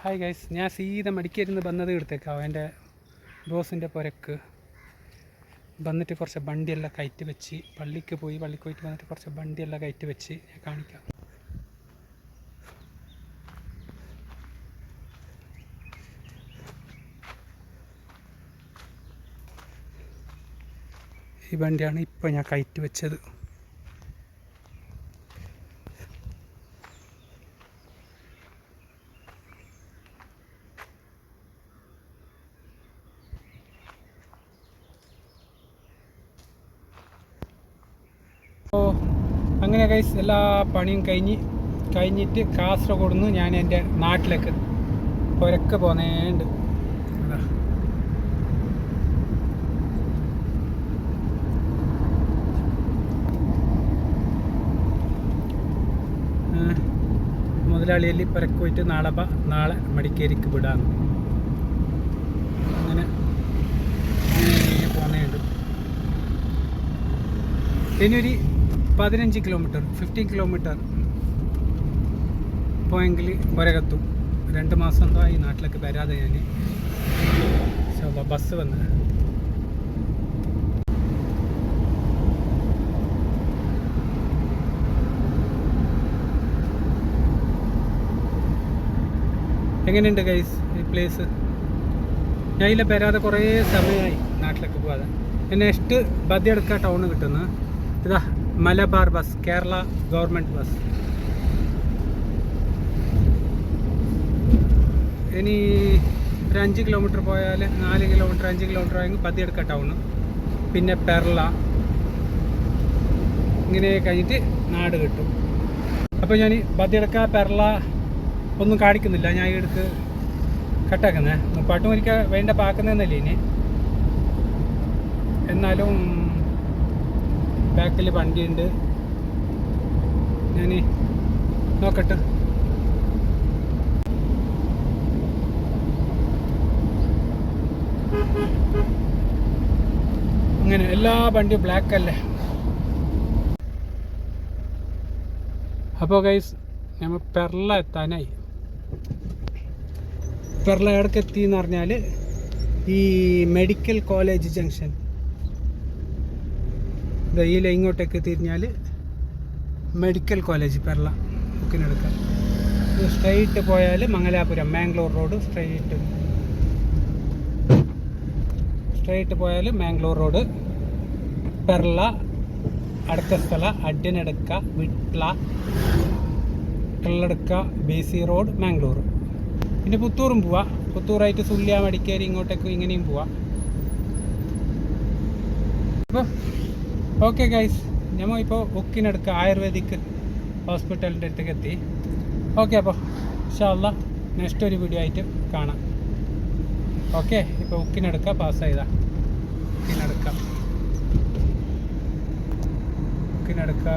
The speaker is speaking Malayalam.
ഹായ് ഗൈസ്, ഞാൻ സീത മടിക്കരുന്ന് വന്നത് എടുത്തേക്കാവും. എൻ്റെ ബോസിൻ്റെ പുരക്ക് വന്നിട്ട് കുറച്ച് വണ്ടിയെല്ലാം കയറ്റി വെച്ച് പള്ളിക്ക് പോയിട്ട് വന്നിട്ട് കുറച്ച് വണ്ടിയെല്ലാം കയറ്റി വെച്ച് ഞാൻ കാണിക്കാം. ഈ വണ്ടിയാണ് ഇപ്പോൾ ഞാൻ കയറ്റി വെച്ചത്. അപ്പോൾ അങ്ങനെ ഗൈസ് എല്ലാ പണിയും കഴിഞ്ഞിട്ട് കാസർഗോഡ് നിന്ന് ഞാൻ എൻ്റെ നാട്ടിലേക്ക് പുരക്ക് പോന്നേണ്ട്. മുതലാളിಯಲ್ಲಿ പുരക്ക് പോയിട്ട് നാളെ മടിക്കേരിക്ക് വിടാന്ന് അങ്ങനെ പോന്നേണ്ട്. ഇനിയൊരു 15 കിലോമീറ്റർ 15 കിലോമീറ്റർ പോയെങ്കിൽ പുരകത്തും. 2 മാസം എന്തോ ഈ നാട്ടിലേക്ക് വരാതെ ഞാൻ ബസ് വന്ന്. എങ്ങനെയുണ്ട് ഗൈസ് ഈ പ്ലേസ്? ഞാൻ ഇതിൽ വരാതെ കുറേ സമയമായി നാട്ടിലേക്ക് പോകാതെ. നെക്സ്റ്റ് ബദിയടുക്ക ടൗണ് കിട്ടുന്നത് ഇതാ Malabar bus, Kerala government bus. ഇനി ഒരു 5 കിലോമീറ്റർ പോയാൽ 4 കിലോമീറ്റർ 5 കിലോമീറ്റർ ആയെങ്കിൽ ബദിയടുക്ക ടൗണ്, പിന്നെ പെർള, ഇങ്ങനെ കഴിഞ്ഞിട്ട് നാട് കിട്ടും. അപ്പോൾ ഞാൻ ബദിയടുക്ക പെർള ഒന്നും കാണിക്കുന്നില്ല, ഞാൻ ഈ എടുക്ക് കട്ടാക്കുന്നത്. മുപ്പാട്ടും ഒരിക്കൽ വേണ്ട പാക്കുന്നതെന്നല്ലേ ഇനി. എന്നാലും ബാക്കിൽ വണ്ടിയുണ്ട്, ഞാൻ നോക്കട്ടെ. അങ്ങനെ എല്ലാ വണ്ടിയും ബ്ലാക്ക് അല്ലേ. അപ്പോൾ ഗൈസ് നമ്മൾ പെർള എത്താനായി. പെർള എവിടേക്ക് എത്തി എന്ന് പറഞ്ഞാൽ ഈ മെഡിക്കൽ കോളേജ് ജംഗ്ഷൻ ഇതിൽ ഇങ്ങോട്ടേക്ക് തിരിഞ്ഞാൽ മെഡിക്കൽ കോളേജ് പെർള ബുക്കിനെടുക്കാം. സ്ട്രെയിറ്റ് പോയാൽ മംഗലാപുരം മാംഗ്ലൂർ റോഡ്, സ്ട്രെയിറ്റ് പോയാൽ മാംഗ്ലൂർ റോഡ്, പെർള, അടുത്ത സ്ഥലം അഡ്യനടുക്ക, വിട്ല, കള്ളടുക്ക, BC റോഡ്, മാംഗ്ലൂർ. പിന്നെ പുത്തൂറും പോവാം. പുത്തൂറായിട്ട് സുല്യ, മടിക്കേരി ഇങ്ങോട്ടേക്ക് ഇങ്ങനെയും പോവാം. അപ്പോൾ ഓക്കെ ഗൈസ്, നമ്മൾ ഇപ്പോൾ ഉക്കിനടുക്ക ആയുർവേദിക് ഹോസ്പിറ്റലിൻ്റെ അടുത്തേക്ക് എത്തി. ഓക്കെ, അപ്പോൾ ഇൻഷാ അല്ലാഹ് നെക്സ്റ്റ് ഒരു വീഡിയോ ആയിട്ട് കാണാം. ഓക്കെ, ഇപ്പോൾ ഉക്കിനടുക്ക പാസ് ചെയ്താ. ഉക്കിനടുക്ക